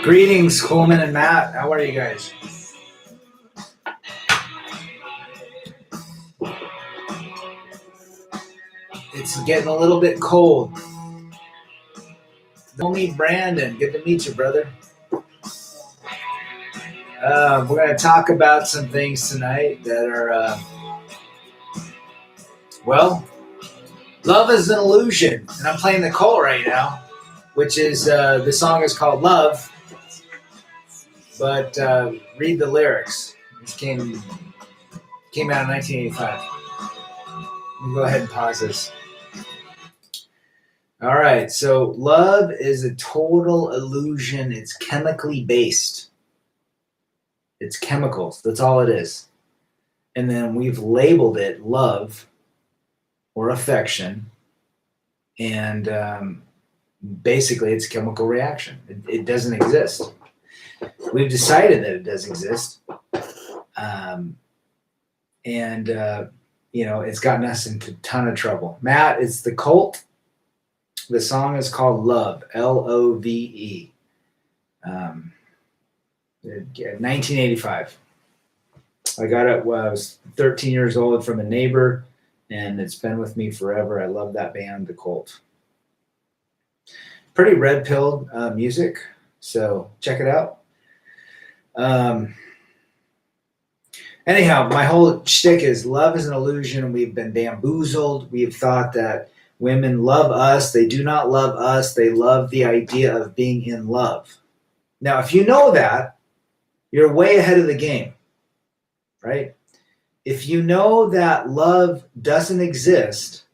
Greetings, Coleman and Matt. How are you guys? It's getting a little bit cold. Don't meet Brandon. Good to meet you, brother. We're going to talk about some things tonight that are, love is an illusion. And I'm playing the Cult right now, which is, the song is called Love. But read the lyrics. This came out in 1985. Let me go ahead and pause this. All right, so love is a total illusion. It's chemically based. It's chemicals. That's all it is. And then we've labeled it love or affection. And basically, it's a chemical reaction. It doesn't exist. We've decided that it does exist. It's gotten us into a ton of trouble. Matt, it's the Cult. The song is called Love, Love. 1985. I got it when I was 13 years old from a neighbor, and it's been with me forever. I love that band, The Cult. Pretty red-pilled music, so check it out. Anyhow, my whole shtick is love is an illusion. We've been bamboozled. We've thought that women love us. They do not love us. They love the idea of being in love. Now, if you know that, you're way ahead of the game, right? If you know that love doesn't exist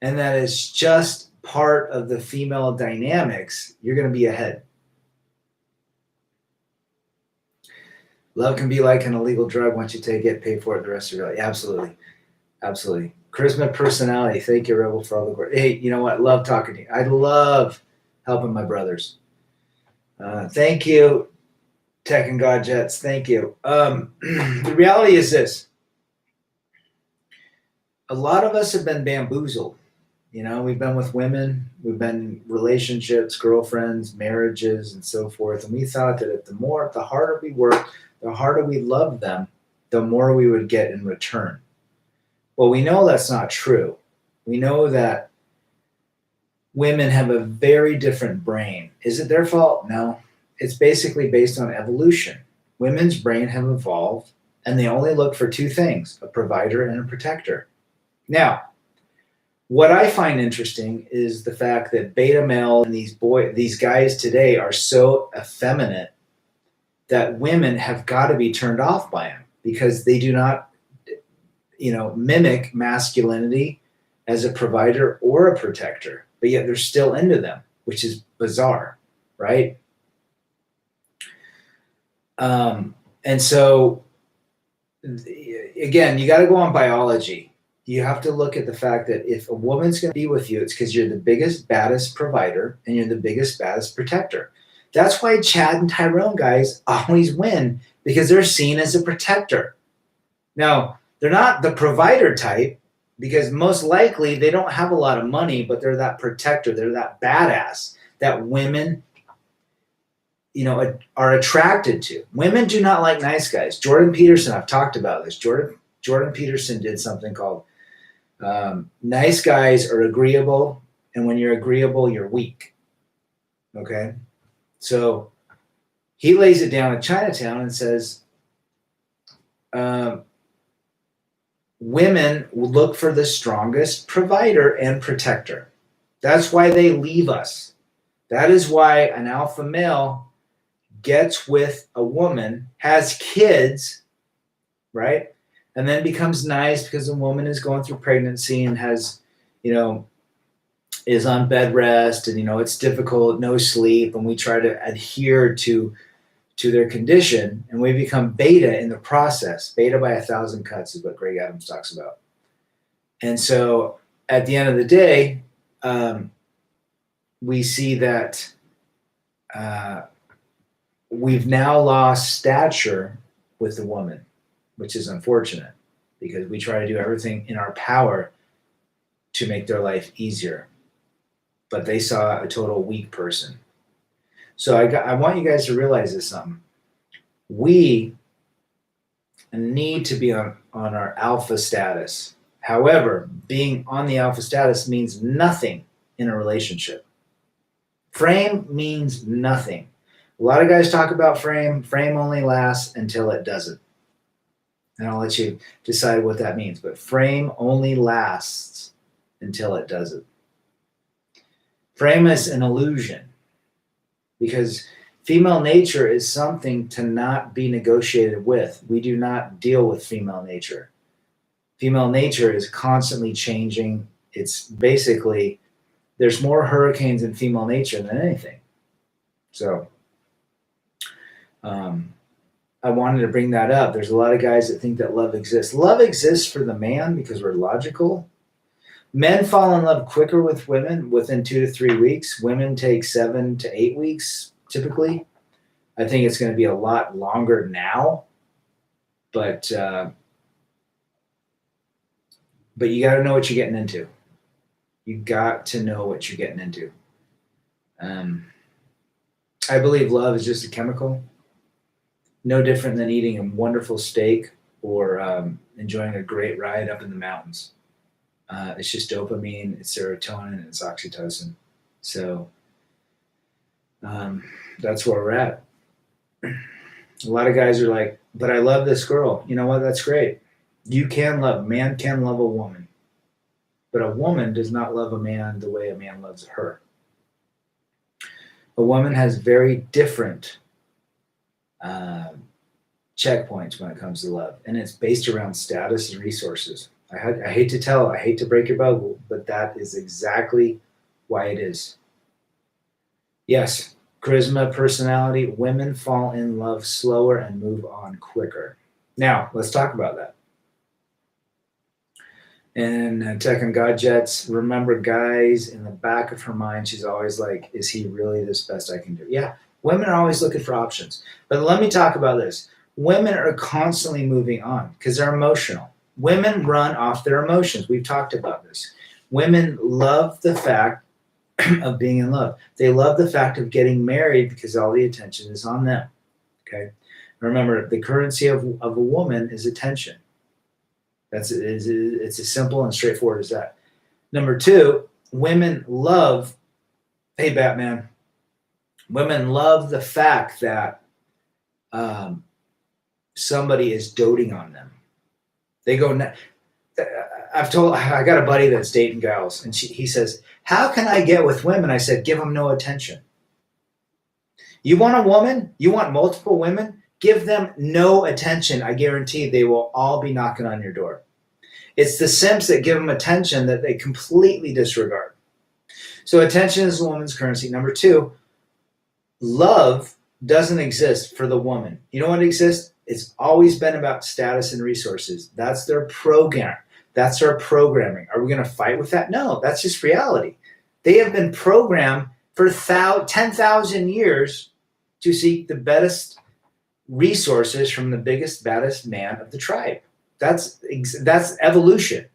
and that it's just part of the female dynamics, you're going to be ahead. Love can be like an illegal drug. Once you take it, pay for it the rest of your life. Absolutely. Absolutely. Charisma, personality. Thank you, Rebel, for all the work. Hey, you know what? Love talking to you. I love helping my brothers. Thank you, Tech and God Jets. Thank you. The reality is this. A lot of us have been bamboozled. You know, we've been with women. We've been in relationships, girlfriends, marriages, and so forth. And we thought that the harder we worked, the harder we loved them, the more we would get in return. Well, we know that's not true. We know that women have a very different brain. Is it their fault? No. It's basically based on evolution. Women's brain have evolved, and they only look for two things, a provider and a protector. Now, what I find interesting is the fact that beta male and these guys today are so effeminate that women have got to be turned off by them because they do not, mimic masculinity as a provider or a protector, but yet they're still into them, which is bizarre, right? And so, again, you got to go on biology. You have to look at the fact that if a woman's going to be with you, it's because you're the biggest, baddest provider and you're the biggest, baddest protector. That's why Chad and Tyrone guys always win, because they're seen as a protector. Now, they're not the provider type because most likely they don't have a lot of money, but they're that protector. They're that badass that women, are attracted to. Women do not like nice guys. Jordan Peterson, I've talked about this. Jordan Peterson did something called nice guys are agreeable, and when you're agreeable, you're weak. Okay? So he lays it down in Chinatown and says, women look for the strongest provider and protector. That's why they leave us. That is why an alpha male gets with a woman, has kids, right? And then becomes nice because the woman is going through pregnancy and has, is on bed rest and, it's difficult, no sleep. And we try to adhere to their condition, and we become beta in the process. Beta by 1,000 cuts is what Greg Adams talks about. And so at the end of the day, we see that we've now lost stature with the woman, which is unfortunate because we try to do everything in our power to make their life easier. But they saw a total weak person. So I want you guys to realize this something. We need to be on our alpha status. However, being on the alpha status means nothing in a relationship. Frame means nothing. A lot of guys talk about frame. Frame only lasts until it doesn't. And I'll let you decide what that means. But frame only lasts until it doesn't. Frame is an illusion because female nature is something to not be negotiated with. We do not deal with female nature. Female nature is constantly changing. It's basically, there's more hurricanes in female nature than anything. So I wanted to bring that up. There's a lot of guys that think that love exists. Love exists for the man because we're logical. Men fall in love quicker with women within 2 to 3 weeks. Women take 7 to 8 weeks typically. I think it's going to be a lot longer now, but you got to know what you're getting into. You got to know what you're getting into. I believe love is just a chemical, no different than eating a wonderful steak or enjoying a great ride up in the mountains. It's just dopamine, it's serotonin, and it's oxytocin. So that's where we're at. A lot of guys are like, but I love this girl. You know what? That's great. You can love, man can love a woman, but a woman does not love a man the way a man loves her. A woman has very different checkpoints when it comes to love, and it's based around status and resources. I hate to break your bubble, but that is exactly why it is. Yes, charisma, personality, women fall in love slower and move on quicker. Now, let's talk about that. And Tech and Godjets, remember, guys, in the back of her mind, she's always like, is he really this best I can do? Yeah, women are always looking for options. But let me talk about this. Women are constantly moving on because they're emotional. Women run off their emotions. We've talked about this. Women love the fact of being in love. They love the fact of getting married because all the attention is on them. Okay. Remember, the currency of a woman is attention. It's as simple and straightforward as that. Number two, women love, hey, Batman, women love the fact that somebody is doting on them. They go, I got a buddy that's dating gals, and he says, how can I get with women? I said, give them no attention. You want a woman? You want multiple women? Give them no attention. I guarantee they will all be knocking on your door. It's the simps that give them attention that they completely disregard. So attention is a woman's currency. Number two, love doesn't exist for the woman. You know what exists? It's always been about status and resources. That's their program. That's our programming. Are we going to fight with that? No, that's just reality. They have been programmed for 10,000 years to seek the best resources from the biggest, baddest man of the tribe. That's evolution.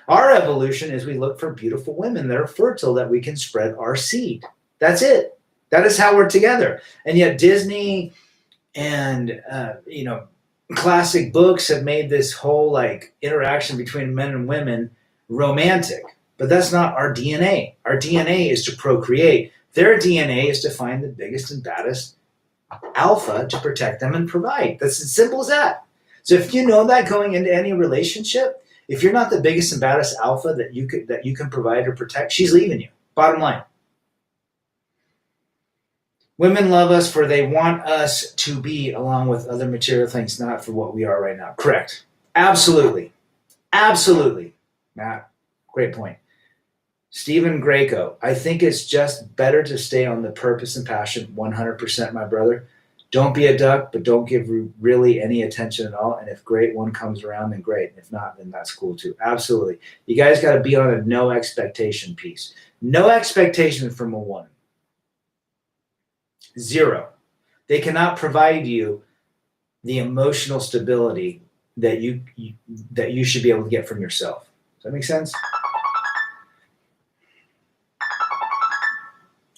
Our evolution is we look for beautiful women that are fertile that we can spread our seed. That's it. That is how we're together. And yet Disney and classic books have made this whole like interaction between men and women romantic, but that's not our DNA. Our DNA is to procreate. Their DNA is to find the biggest and baddest alpha to protect them and provide. That's as simple as that. So if you know that going into any relationship, if you're not the biggest and baddest alpha that you can provide or protect, she's leaving you. Bottom line. Women love us for they want us to be along with other material things, not for what we are right now. Correct. Absolutely. Absolutely. Matt, great point. Stephen Greco, I think it's just better to stay on the purpose and passion 100%, my brother. Don't be a duck, but don't give really any attention at all. And if great one comes around, then great. If not, then that's cool too. Absolutely. You guys got to be on a no expectation piece. No expectation from a woman. Zero. They cannot provide you the emotional stability that you should be able to get from yourself. Does that make sense?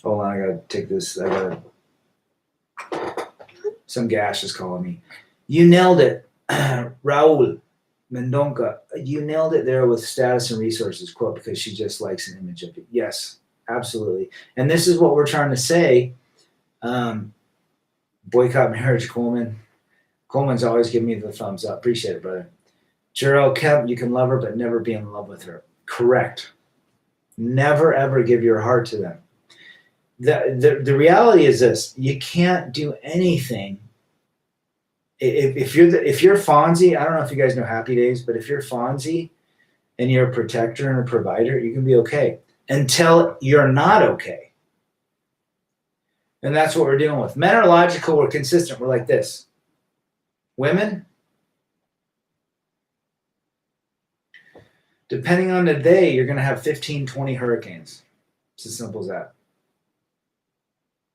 Hold on, I gotta gotta take this. Some gash is calling me. You nailed it, Raul Mendonca. You nailed it there with status and resources, quote, because she just likes an image of it. Yes, absolutely. And this is what we're trying to say. Boycott marriage, Coleman. Coleman's always giving me the thumbs up. Appreciate it, brother. Jarrell Kemp, you can love her, but never be in love with her. Correct. Never, ever give your heart to them. The reality is this: you can't do anything. If you're Fonzie, I don't know if you guys know Happy Days, but if you're Fonzie and you're a protector and a provider, you can be okay until you're not okay. And that's what we're dealing with. Men are logical. We're consistent. We're like this. Women, depending on the day, you're going to have 15, 20 hurricanes. It's as simple as that.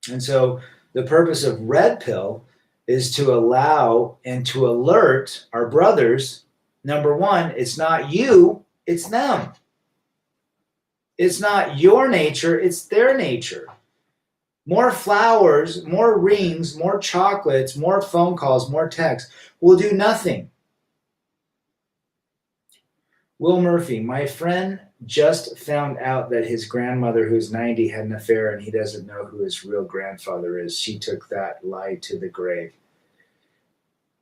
And so the purpose of Red Pill is to allow and to alert our brothers, number one, it's not you, it's them. It's not your nature, it's their nature. More flowers, more rings, more chocolates, more phone calls, more texts will do nothing. Will Murphy, my friend just found out that his grandmother, who's 90, had an affair and he doesn't know who his real grandfather is. She took that lie to the grave.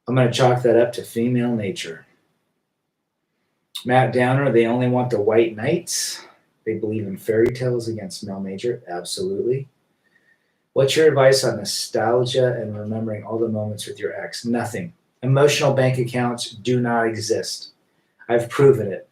I'm going to chalk that up to female nature. Matt Downer, they only want the white knights. They believe in fairy tales against male nature. Absolutely. What's your advice on nostalgia and remembering all the moments with your ex? Nothing. Emotional bank accounts do not exist. I've proven it.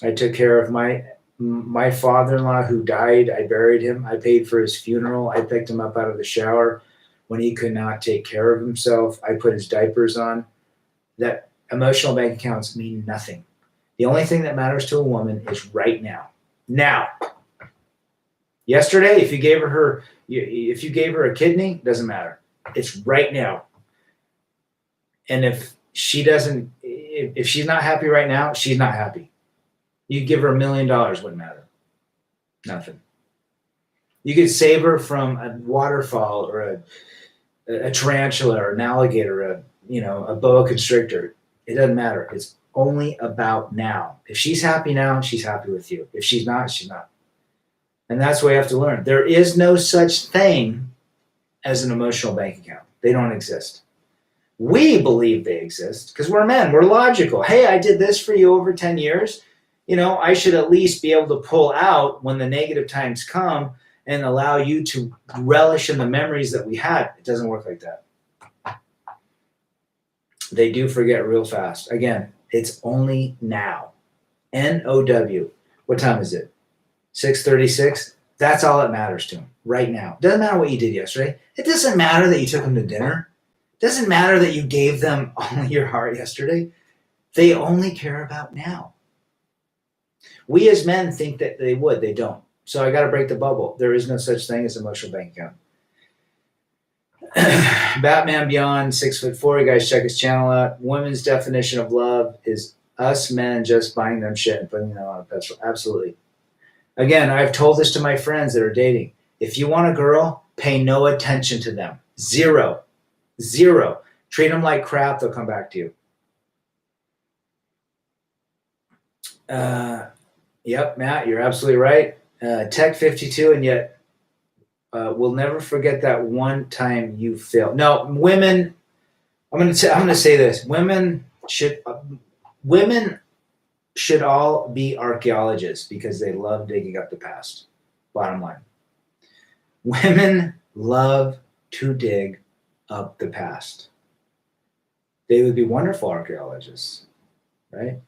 I took care of my father-in-law who died. I buried him. I paid for his funeral. I picked him up out of the shower when he could not take care of himself. I put his diapers on. That emotional bank accounts mean nothing. The only thing that matters to a woman is right now. Now. Yesterday, if you gave her a kidney, doesn't matter. It's right now. And if she's not happy right now, she's not happy. You give her $1 million, wouldn't matter. Nothing. You could save her from a waterfall or a tarantula or an alligator, a boa constrictor. It doesn't matter. It's only about now. If she's happy now, she's happy with you. If she's not, she's not. And that's what we have to learn. There is no such thing as an emotional bank account. They don't exist. We believe they exist because we're men. We're logical. Hey, I did this for you over 10 years. I should at least be able to pull out when the negative times come and allow you to relish in the memories that we had. It doesn't work like that. They do forget real fast. Again, it's only now. N-O-W. What time is it? 6:36. That's all that matters to them right now. Doesn't matter what you did yesterday. It doesn't matter that you took them to dinner. It doesn't matter that you gave them only your heart yesterday. They only care about now. We as men think that they would. They don't. So I got to break the bubble. There is no such thing as emotional bank account. Batman Beyond 6'4". You guys check his channel out. Women's definition of love is us men just buying them shit and putting them on a pedestal. Absolutely. Again, I've told this to my friends that are dating. If you want a girl, pay no attention to them. Zero. Treat them like crap. They'll come back to you. Yep, Matt, you're absolutely right. Tech 52, and yet we'll never forget that one time you failed. No, women. I'm going to say this. Women should all be archaeologists because they love digging up the past. Bottom line. Women love to dig up the past. They would be wonderful archaeologists, right?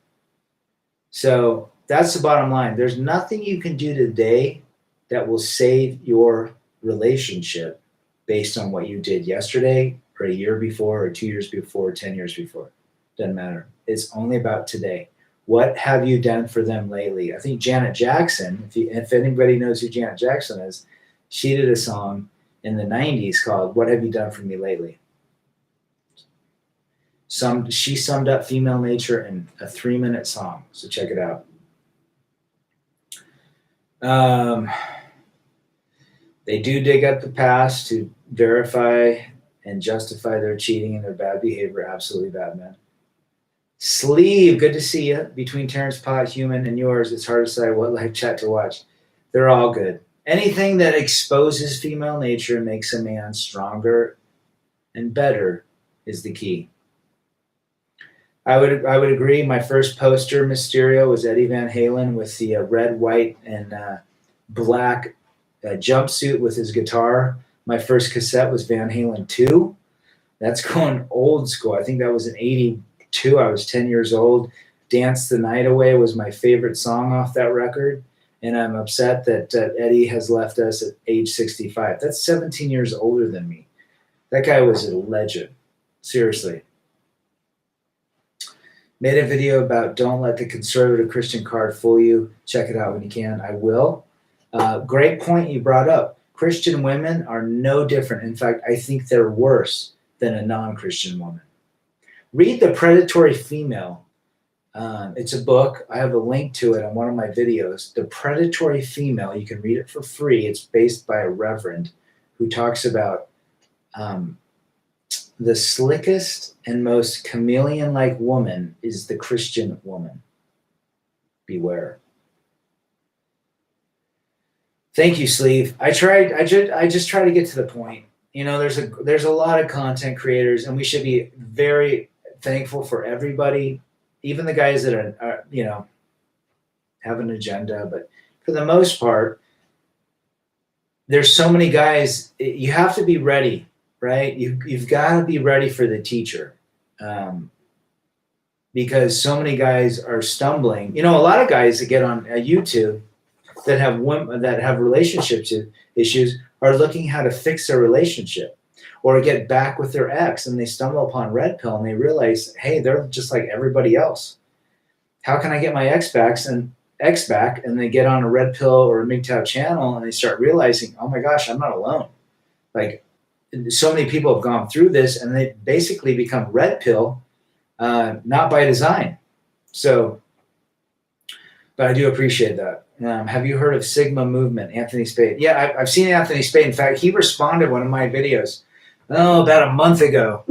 So that's the bottom line. There's nothing you can do today that will save your relationship based on what you did yesterday or a year before or 2 years before or 10 years before. Doesn't matter. It's only about today. What have you done for them lately? I think Janet Jackson, if anybody knows who Janet Jackson is, she did a song in the 90s called What Have You Done For Me Lately? She summed up female nature in a 3-minute song. So check it out. They do dig up the past to verify and justify their cheating and their bad behavior. Absolutely bad, man. Sleeve, good to see you. Between Terrence Pot, Human, and yours, it's hard to decide what live chat to watch. They're all good. Anything that exposes female nature and makes a man stronger and better is the key. I would agree. My first poster, Mysterio, was Eddie Van Halen with the red, white, and black jumpsuit with his guitar. My first cassette was Van Halen 2. That's going old school. I think that was in 82. I was 10 years old. Dance the Night Away was my favorite song off that record. And I'm upset that Eddie has left us at age 65. That's 17 years older than me. That guy was a legend. Seriously. Made a video about don't let the conservative Christian card fool you. Check it out when you can. I will. Great point you brought up. Christian women are no different. In fact, I think they're worse than a non-Christian woman. Read The Predatory Female. It's a book. I have a link to it on one of my videos. The Predatory Female. You can read it for free. It's based by a reverend who talks about the slickest and most chameleon-like woman is the Christian woman. Beware. Thank you, Sleeve. I just try to get to the point. You know, there's a lot of content creators, and we should be very thankful for everybody, even the guys that are you know, have an agenda. But for the most part, there's so many guys. You have to be ready, right? You've got to be ready for the teacher, because so many guys are stumbling. You know, a lot of guys that get on YouTube that have women that have relationship issues are looking how to fix their relationship or get back with their ex, and they stumble upon red pill and they realize, hey, they're just like everybody else. How can I get my ex back? And they get on a red pill or a MGTOW channel and they start realizing, oh my gosh, I'm not alone. Like, so many people have gone through this and they basically become red pill, not by design. So, but I do appreciate that. Have you heard of Sigma Movement, Anthony Spade? Yeah, I've seen Anthony Spade. In fact, he responded one of my videos, about a month ago,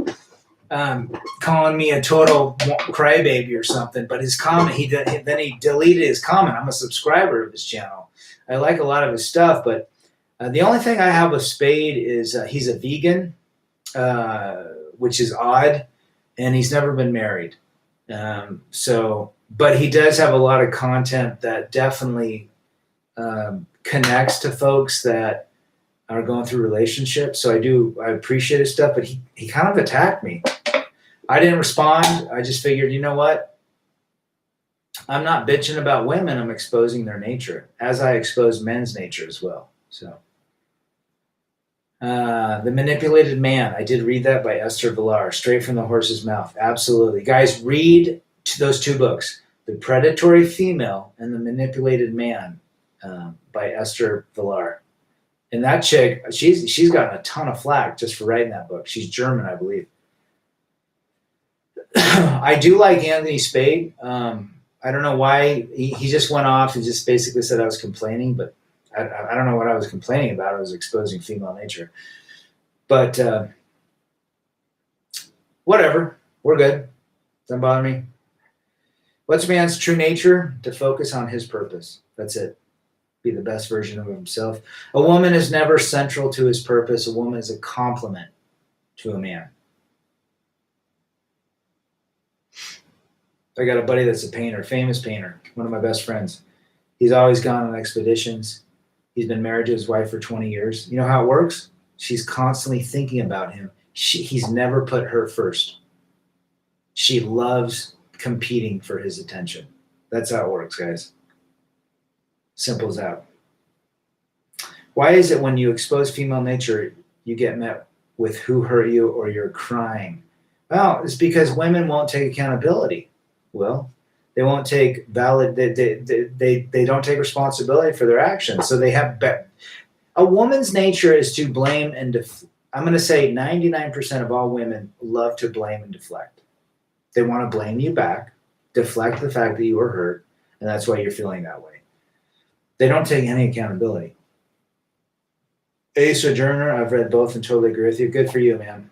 calling me a total crybaby or something. But his comment, he deleted his comment. I'm a subscriber of his channel. I like a lot of his stuff, but the only thing I have with Spade is he's a vegan, which is odd, and he's never been married. But he does have a lot of content that definitely connects to folks that are going through relationships. So I appreciate his stuff, but he kind of attacked me. I didn't respond. I just figured, you know what? I'm not bitching about women. I'm exposing their nature as I expose men's nature as well. So The Manipulated Man. I did read that by Esther Villar, straight from the horse's mouth. Absolutely. Guys, read those two books, The Predatory Female and The Manipulated Man, by Esther Villar. And that chick, she's gotten a ton of flack just for writing that book. She's German, I believe. I do like Anthony Spade. I don't know why he just went off and just basically said I was complaining, but I don't know what I was complaining about. I was exposing female nature. But whatever. We're good. Doesn't bother me. What's a man's true nature? To focus on his purpose. That's it. Be the best version of himself. A woman is never central to his purpose. A woman is a complement to a man. I got a buddy that's a painter, famous painter, one of my best friends. He's always gone on expeditions. He's been married to his wife for 20 years. You know how it works? She's constantly thinking about him. He's never put her first. She loves competing for his attention. That's how it works, guys. Simple as that. Why is it when you expose female nature, you get met with who hurt you or you're crying? Well, it's because women won't take accountability. Well, they won't take they don't take responsibility for their actions. So they have a woman's nature is to blame and I'm going to say 99% of all women love to blame and deflect. They want to blame you back, deflect the fact that you were hurt, and that's why you're feeling that way. They don't take any accountability. A Sojourner, I've read both and totally agree with you. Good for you, man.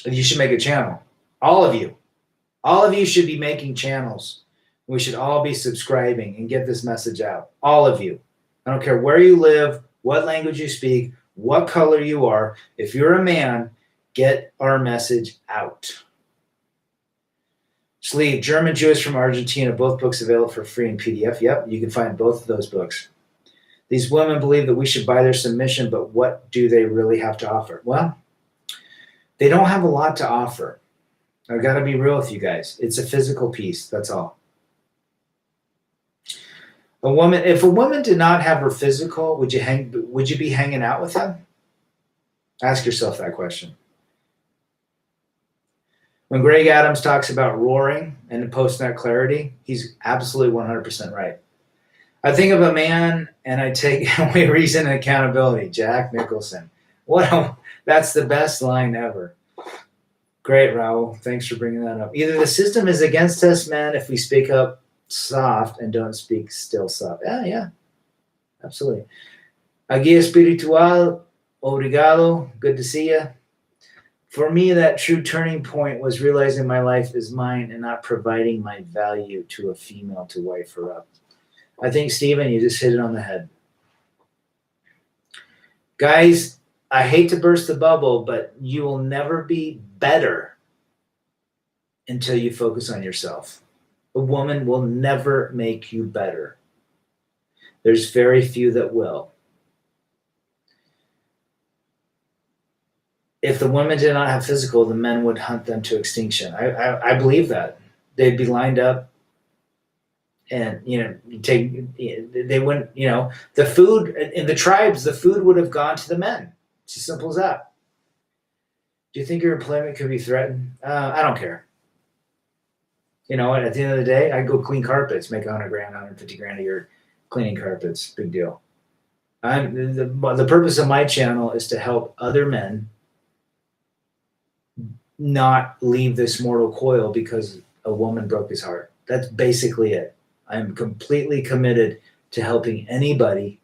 You should make a channel. All of you. All of you should be making channels. We should all be subscribing and get this message out. All of you. I don't care where you live, what language you speak, what color you are. If you're a man, get our message out. Sleeve, German Jewish from Argentina, both books available for free in PDF. Yep, you can find both of those books. These women believe that we should buy their submission, but what do they really have to offer? Well, they don't have a lot to offer. I've got to be real with you guys. It's a physical piece, that's all. If a woman did not have her physical, would you be hanging out with them? Ask yourself that question. When Greg Adams talks about roaring and post-nut clarity, he's absolutely 100% right. I think of a man and I take away reason and accountability. Jack Nicholson. That's the best line ever. Great, Raul. Thanks for bringing that up. Either the system is against us, men, if we speak up soft and don't speak still soft. Yeah, absolutely. A guia espiritual, obrigado. Good to see you. For me, that true turning point was realizing my life is mine and not providing my value to a female to wife her up. I think, Stephen, you just hit it on the head. Guys, I hate to burst the bubble, but you will never be better until you focus on yourself. A woman will never make you better. There's very few that will. If the women did not have physical, the men would hunt them to extinction. I believe that. They'd be lined up and, they wouldn't, the food in the tribes, the food would have gone to the men. It's as simple as that. Do you think your employment could be threatened? I don't care. You know what? At the end of the day, I go clean carpets, make $100 grand, $150 grand a year cleaning carpets. Big deal. The purpose of my channel is to help other men not leave this mortal coil because a woman broke his heart. That's basically it. I'm completely committed to helping anybody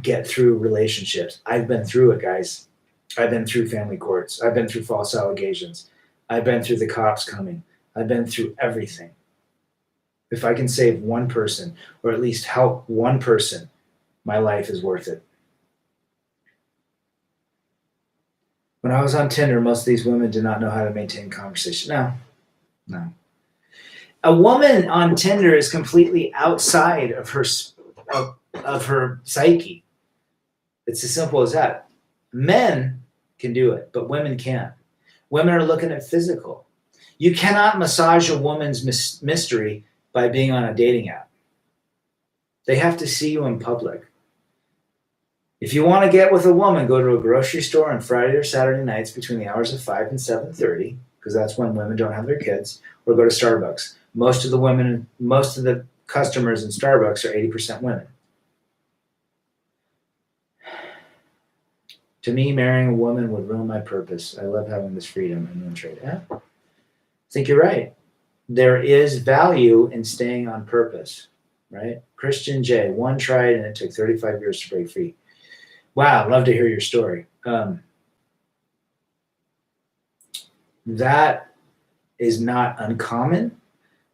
get through relationships. I've been through it, guys. I've been through family courts. I've been through false allegations. I've been through the cops coming. I've been through everything. If I can save one person or at least help one person, my life is worth it. When I was on Tinder, most of these women did not know how to maintain conversation. No. A woman on Tinder is completely outside of her psyche. It's as simple as that. Men can do it, but women can't. Women are looking at physical. You cannot massage a woman's mystery by being on a dating app. They have to see you in public. If you want to get with a woman, go to a grocery store on Friday or Saturday nights between the hours of 5 and 7:30, because that's when women don't have their kids, or go to Starbucks. Most of the customers in Starbucks are 80% women. To me, marrying a woman would ruin my purpose. I love having this freedom and trade. Yeah, I think you're right. There is value in staying on purpose, right? Christian J, one tried and it took 35 years to break free. Wow, love to hear your story. That is not uncommon.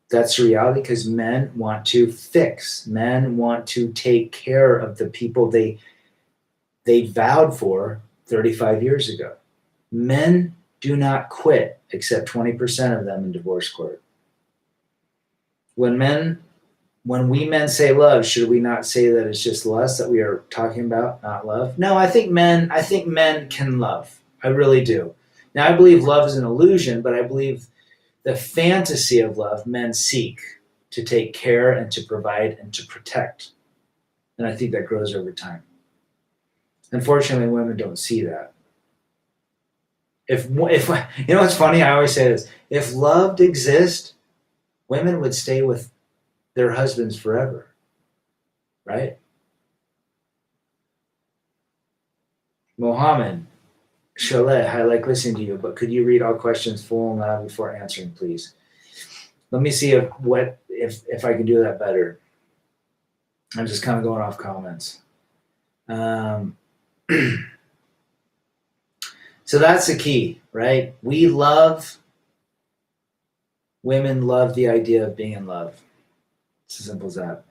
That's the reality because men want to fix. Men want to take care of the people they vowed for 35 years ago. Men do not quit, except 20% of them in divorce court. When we men say love, should we not say that it's just lust that we are talking about, not love? No, I think men can love. I really do. Now, I believe love is an illusion, but I believe the fantasy of love men seek to take care and to provide and to protect. And I think that grows over time. Unfortunately, women don't see that. If you know what's funny? I always say this. If love exists, women would stay with their husbands forever, right? Mohammed, Chalet, I like listening to you, but could you read all questions full and loud before answering, please? Let me see if I can do that better. I'm just kind of going off comments. Um, so that's the key, right? Women love the idea of being in love. It's as simple as that.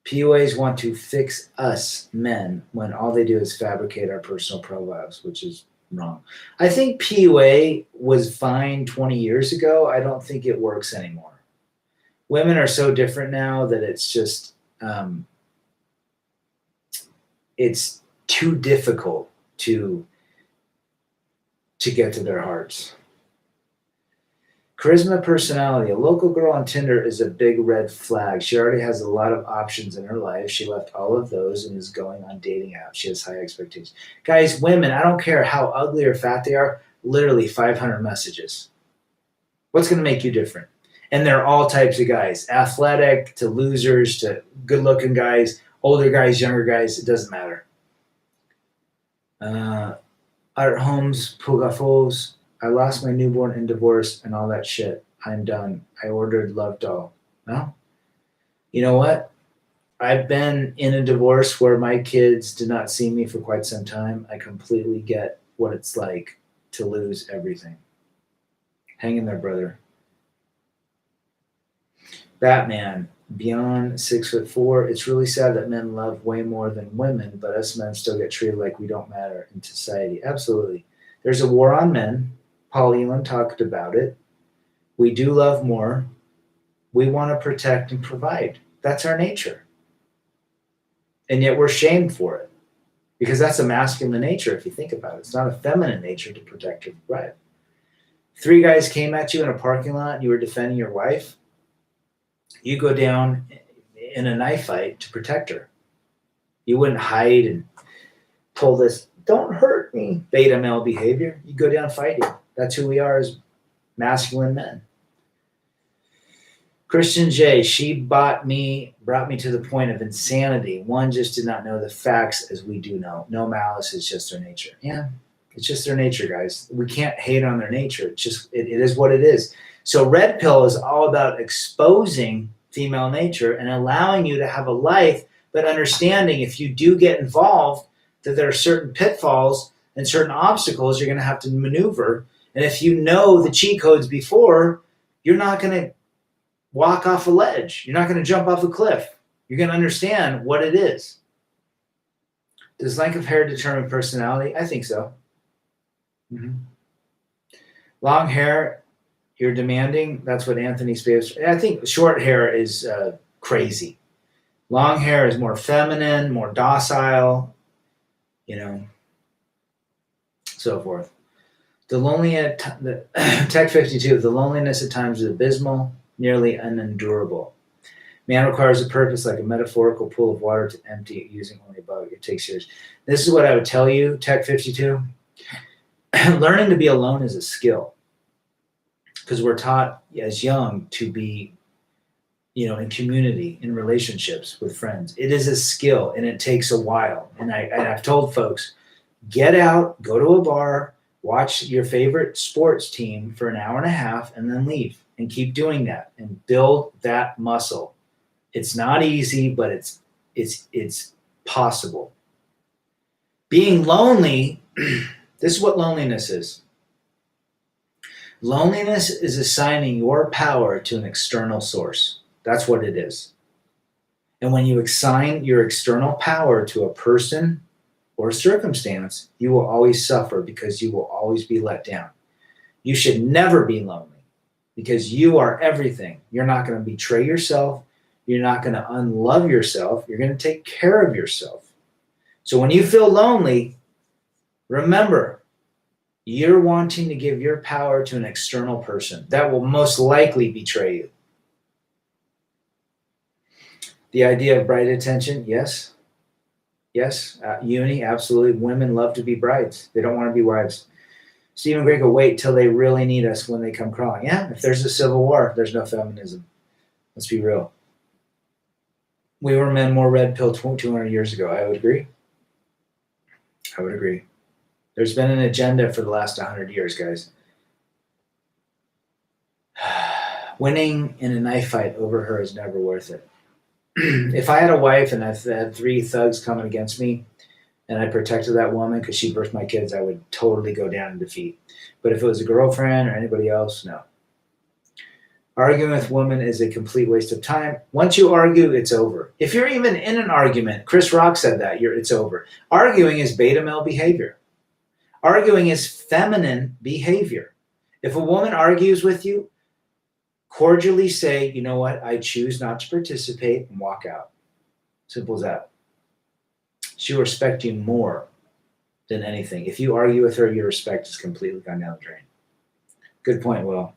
PUAs want to fix us men when all they do is fabricate our personal profiles, which is wrong. I think PUA was fine 20 years ago. I don't think it works anymore. Women are so different now that it's just, it's too difficult to get to their hearts. Charisma, personality. A local girl on Tinder is a big red flag. She already has a lot of options in her life. She left all of those and is going on dating apps. She has high expectations. Guys, women, I don't care how ugly or fat they are, literally 500 messages. What's going to make you different? And they're all types of guys, athletic to losers to good looking guys, older guys, younger guys, it doesn't matter. Art Holmes, Pugafos. I lost my newborn in divorce and all that shit. I'm done. I ordered Love Doll. No? You know what? I've been in a divorce where my kids did not see me for quite some time. I completely get what it's like to lose everything. Hang in there, brother. Batman, beyond 6'4". It's really sad that men love way more than women, but us men still get treated like we don't matter in society. Absolutely. There's a war on men. Paul Elam talked about it. We do love more. We want to protect and provide. That's our nature. And yet we're shamed for it because that's a masculine nature if you think about it. It's not a feminine nature to protect or provide. 3 guys came at you in a parking lot and you were defending your wife. You go down in a knife fight to protect her. You wouldn't hide and pull this, don't hurt me, beta male behavior. You go down fighting. That's who we are as masculine men. Christian J, she brought me to the point of insanity. One just did not know the facts as we do know. No malice, it's just their nature. Yeah, it's just their nature, guys. We can't hate on their nature. It's just, it is what it is. So Red Pill is all about exposing female nature and allowing you to have a life, but understanding if you do get involved that there are certain pitfalls and certain obstacles you're going to have to maneuver. And if you know the cheat codes before, you're not going to walk off a ledge. You're not going to jump off a cliff. You're going to understand what it is. Does length of hair determine personality? I think so. Mm-hmm. Long hair, you're demanding. That's what Anthony Spears. I think short hair is crazy. Long hair is more feminine, more docile, so forth. The Tech 52, the loneliness at times is abysmal, nearly unendurable. Man requires a purpose like a metaphorical pool of water to empty it using only a bucket. It takes years. This is what I would tell you, Tech 52. Learning to be alone is a skill because we're taught as young to be, in community, in relationships with friends. It is a skill and it takes a while. And I've told folks, get out, go to a bar, watch your favorite sports team for an hour and a half and then leave and keep doing that and build that muscle. It's not easy, but it's possible. Being lonely, this is what loneliness is. Loneliness is assigning your power to an external source. That's what it is. And when you assign your external power to a person or circumstance, you will always suffer because you will always be let down. You should never be lonely because you are everything. You're not going to betray yourself. You're not going to unlove yourself. You're going to take care of yourself. So when you feel lonely, remember, you're wanting to give your power to an external person that will most likely betray you. The idea of bride attention, yes. Yes, uni, absolutely. Women love to be brides. They don't want to be wives. Stephen Gray will wait till they really need us when they come crawling. Yeah, if there's a civil war, there's no feminism. Let's be real. We were men more red pill 200 years ago. I would agree. There's been an agenda for the last 100 years, guys. Winning in a knife fight over her is never worth it. if I had a wife and I had 3 thugs coming against me and I protected that woman because she birthed my kids, I would totally go down in defeat. But if it was a girlfriend or anybody else, no. Arguing with women is a complete waste of time. Once you argue, it's over. If you're even in an argument, Chris Rock said that, it's over. Arguing is beta male behavior. Arguing is feminine behavior. If a woman argues with you, cordially say, you know what, I choose not to participate, and walk out. Simple as that. She'll respect you more than anything. If you argue with her, your respect is completely gone down the drain. Good point, Will.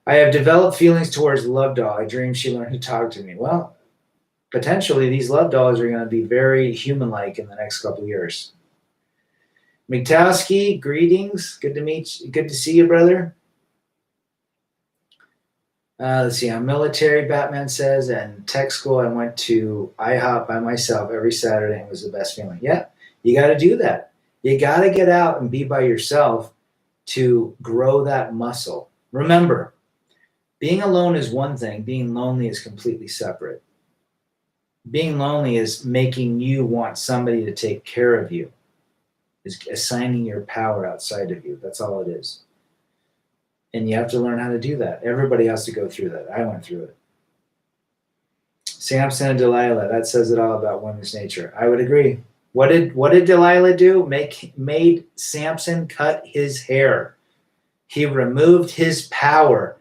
I have developed feelings towards the love doll. I dream she learned to talk to me. Well, potentially these love dolls are going to be very human-like in the next couple of years. Miktowski, greetings. Good to meet you. Good to see you, brother. Let's see. I'm military, Batman says, and tech school. I went to IHOP by myself every Saturday, and it was the best feeling. Yeah, you got to do that. You got to get out and be by yourself to grow that muscle. Remember, being alone is one thing. Being lonely is completely separate. Being lonely is making you want somebody to take care of you. Is assigning your power outside of you. That's all it is. And you have to learn how to do that. Everybody has to go through that. I went through it. Samson and Delilah, that says it all about women's nature. I would agree. What did Delilah do? Made Samson cut his hair. He removed his power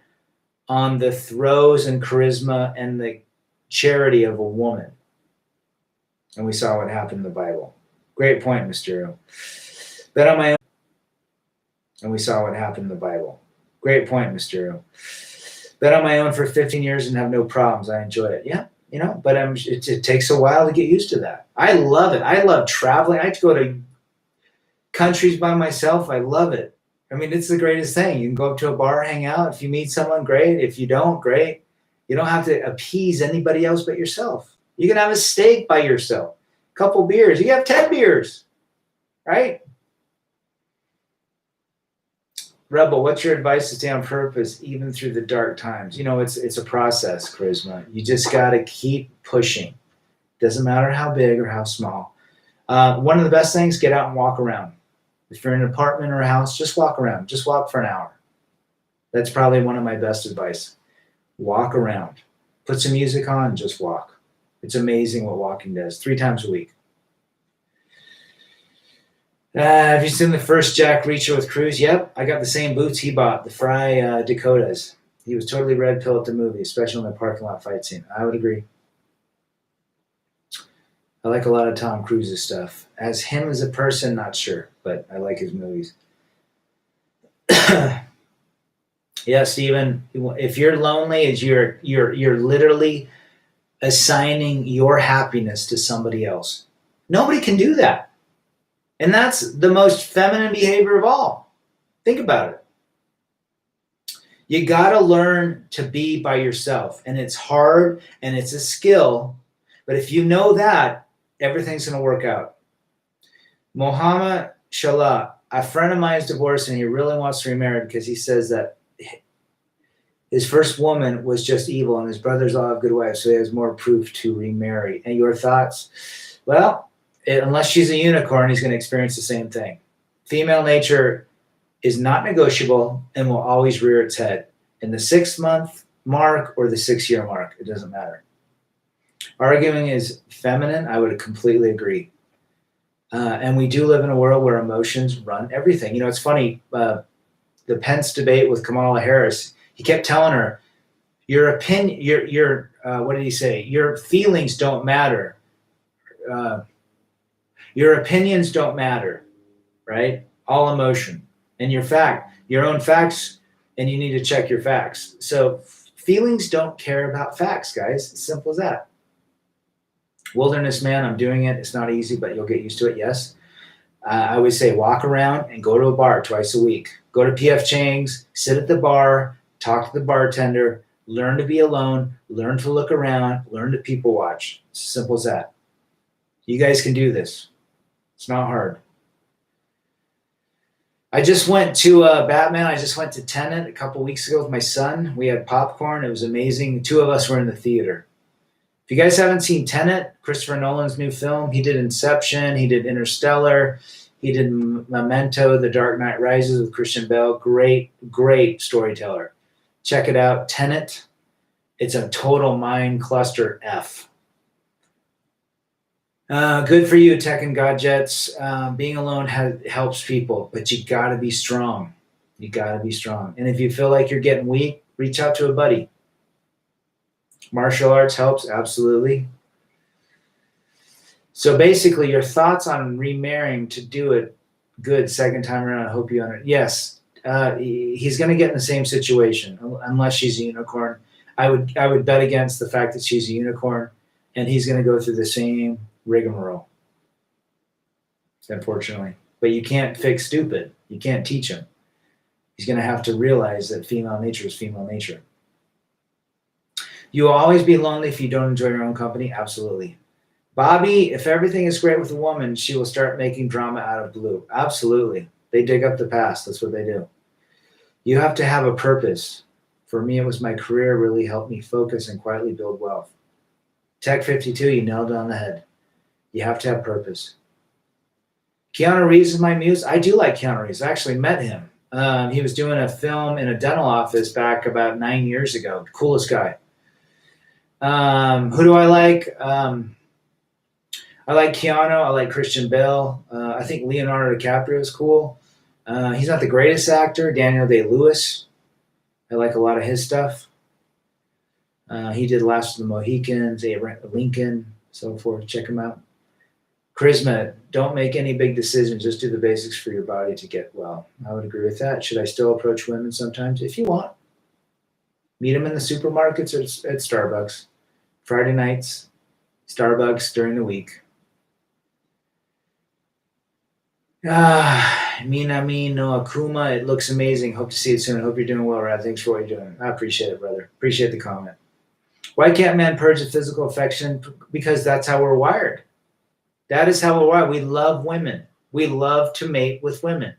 on the throes and charisma and the charity of a woman. And we saw what happened in the Bible. Great point, Mysterio. Bet on my own. And we saw what happened in the Bible. Great point, Mysterio. Bet on my own for 15 years and have no problems. I enjoy it. Yeah, but it takes a while to get used to that. I love it. I love traveling. I have to go to countries by myself. I love it. I mean, it's the greatest thing. You can go up to a bar, hang out. If you meet someone, great. If you don't, great. You don't have to appease anybody else but yourself. You can have a steak by yourself, a couple beers. You can have 10 beers, right? Rebel, what's your advice to stay on purpose even through the dark times? It's a process, Charisma. You just got to keep pushing. Doesn't matter how big or how small. One of the best things, get out and walk around. If you're in an apartment or a house, just walk around. Just walk for an hour. That's probably one of my best advice. Walk around. Put some music on and just walk. It's amazing what walking does. 3 times a week. Have you seen the first Jack Reacher with Cruz? Yep, I got the same boots he bought, the Fry Dakotas. He was totally red pill at the movie, especially in the parking lot fight scene. I would agree. I like a lot of Tom Cruise's stuff. As him as a person, not sure, but I like his movies. Yeah, Steven, if you're lonely, you're literally assigning your happiness to somebody else. Nobody can do that. And that's the most feminine behavior of all. Think about it. You got to learn to be by yourself. And it's hard and it's a skill. But if you know that, everything's going to work out. Mohammed Shalah, a friend of mine is divorced and he really wants to remarry because he says that his first woman was just evil and his brothers all have good wives, so he has more proof to remarry. And your thoughts? Well, unless she's a unicorn, he's going to experience the same thing. Female nature is not negotiable and will always rear its head. In the 6-month mark or the 6-year mark, it doesn't matter. Arguing is feminine. I would completely agree. And we do live in a world where emotions run everything. It's funny, the Pence debate with Kamala Harris, he kept telling her, your opinion, your what did he say? Your feelings don't matter. Your opinions don't matter, right? All emotion. And your own facts, and you need to check your facts. So feelings don't care about facts, guys. It's simple as that. Wilderness man, I'm doing it. It's not easy, but you'll get used to it, yes. I would say walk around and go to a bar twice a week. Go to P.F. Chang's, sit at the bar, talk to the bartender, learn to be alone, learn to look around, learn to people watch. It's as simple as that. You guys can do this. It's not hard. I just went to Batman. I just went to Tenet a couple weeks ago with my son. We had popcorn. It was amazing. 2 of us were in the theater. If you guys haven't seen Tenet, Christopher Nolan's new film, he did Inception, he did Interstellar, he did Memento, The Dark Knight Rises with Christian Bale. Great, great storyteller. Check it out. Tenet. It's a total mind cluster F. Good for you, Tech and Gadgets. Being alone helps people, but you got to be strong. You got to be strong. And if you feel like you're getting weak, reach out to a buddy. Martial arts helps, absolutely. So basically, your thoughts on remarrying to do it good second time around. I hope you understand. Yes, he's going to get in the same situation unless she's a unicorn. I would bet against the fact that she's a unicorn, and he's going to go through the same rigmarole. Unfortunately, but you can't fix stupid. You can't teach him. He's going to have to realize that female nature is female nature. You will always be lonely if you don't enjoy your own company. Absolutely. Bobby, if everything is great with a woman, she will start making drama out of blue. Absolutely. They dig up the past. That's what they do. You have to have a purpose. For me, it was my career really helped me focus and quietly build wealth. Tech 52, you nailed it on the head. You have to have purpose. Keanu Reeves is my muse. I do like Keanu Reeves. I actually met him. He was doing a film in a dental office back about 9 years ago. Coolest guy. Who do I like? I like Keanu. I like Christian Bale. I think Leonardo DiCaprio is cool. He's not the greatest actor. Daniel Day-Lewis. I like a lot of his stuff. He did Last of the Mohicans, Abraham Lincoln, so forth. Check him out. Charisma. Don't make any big decisions. Just do the basics for your body to get well. I would agree with that. Should I still approach women sometimes? If you want. Meet them in the supermarkets or at Starbucks. Friday nights, Starbucks during the week. Mina no Akuma. It looks amazing. Hope to see you soon. Hope you're doing well, Rad. Thanks for what you're doing. I appreciate it, brother. Appreciate the comment. Why can't men purge the physical affection? Because that's how we're wired. That is how we're wired. We love women. We love to mate with women.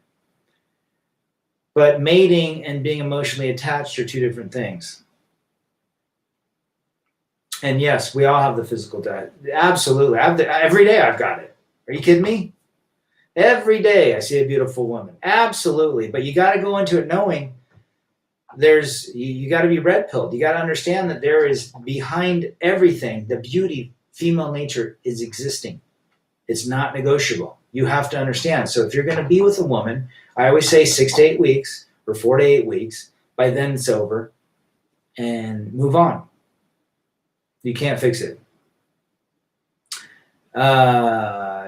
But mating and being emotionally attached are two different things. And yes, we all have the physical diet. Absolutely. Every day I've got it. Are you kidding me? Every day I see a beautiful woman. Absolutely. But you got to go into it knowing you got to be red pilled. You got to understand that there is behind everything, the beauty, female nature is existing. It's not negotiable. You have to understand. So if you're going to be with a woman, I always say 6 to 8 weeks or 4 to 8 weeks. By then it's over and move on. You can't fix it.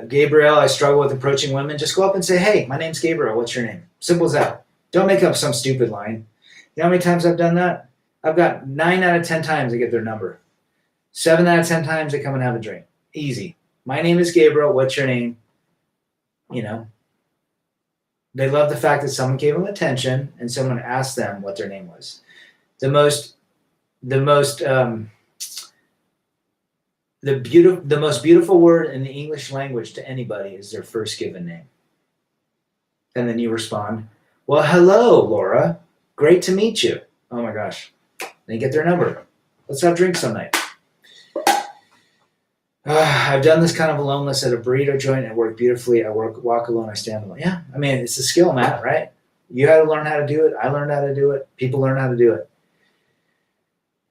Gabriel, I struggle with approaching women. Just go up and say, hey, my name's Gabriel. What's your name? Simple as that. Don't make up some stupid line. You know how many times I've done that? I've got 9 out of 10 times I get their number. 7 out of 10 times they come and have a drink. Easy. My name is Gabriel. What's your name? You know, they love the fact that someone gave them attention and someone asked them what their name was. The most beautiful word in the English language to anybody is their first given name. And then you respond, well, hello, Laura. Great to meet you. Oh my gosh. They get their number. Let's have drinks some night. I've done this kind of aloneness at a burrito joint and it worked beautifully. I walk alone, I stand alone. Yeah, I mean, it's a skill, Matt, right? You had to learn how to do it. I learned how to do it. People learn how to do it.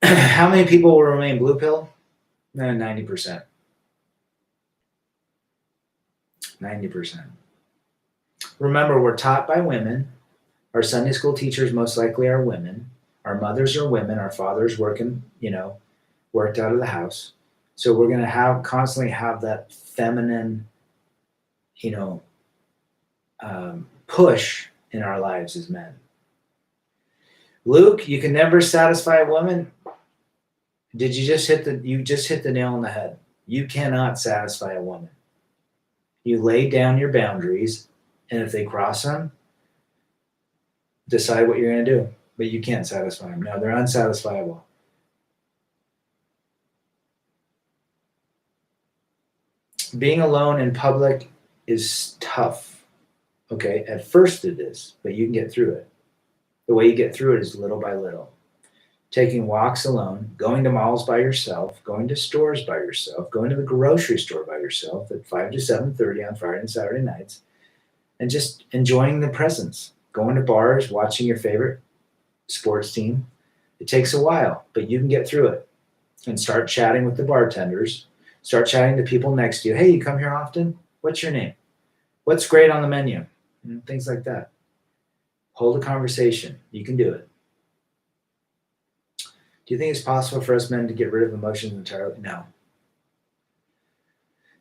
How many people will remain blue pill? 90%. 90%. Remember, we're taught by women. Our Sunday school teachers most likely are women. Our mothers are women. Our fathers worked out of the house. So we're going to constantly have that feminine, push in our lives as men. Luke, you can never satisfy a woman. Did you just hit the nail on the head? You cannot satisfy a woman. You lay down your boundaries, and if they cross them, decide what you're going to do. But you can't satisfy them. No, they're unsatisfiable. Being alone in public is tough. Okay, at first it is, but you can get through it. The way you get through it is little by little. taking walks alone, going to malls by yourself, going to stores by yourself, going to the grocery store by yourself at 5 to 7:30 on Friday and Saturday nights, and just enjoying the presence. Going to bars, watching your favorite sports team. It takes a while, but you can get through it. And start chatting with the bartenders. Start chatting to people next to you. Hey, you come here often? What's your name? What's great on the menu? Things like that. Hold a conversation. You can do it. Do you think it's possible for us men to get rid of emotions entirely? No.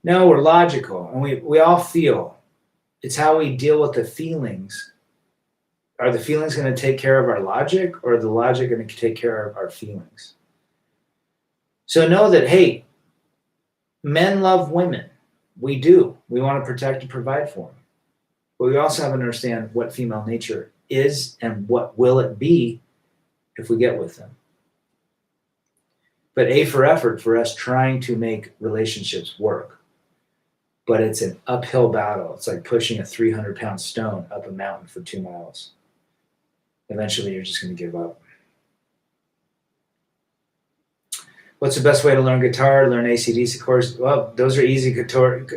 No, we're logical, and we all feel. It's how we deal with the feelings. Are the feelings going to take care of our logic, or are the logic going to take care of our feelings? So know that, hey, men love women. We do. We want to protect and provide for them. But we also have to understand what female nature is and what will it be if we get with them. But A for effort for us trying to make relationships work. But it's an uphill battle. It's like pushing a 300-pound stone up a mountain for 2 miles. Eventually, you're just going to give up. What's the best way to learn guitar? Learn AC/DC chords? Well, those are easy guitars.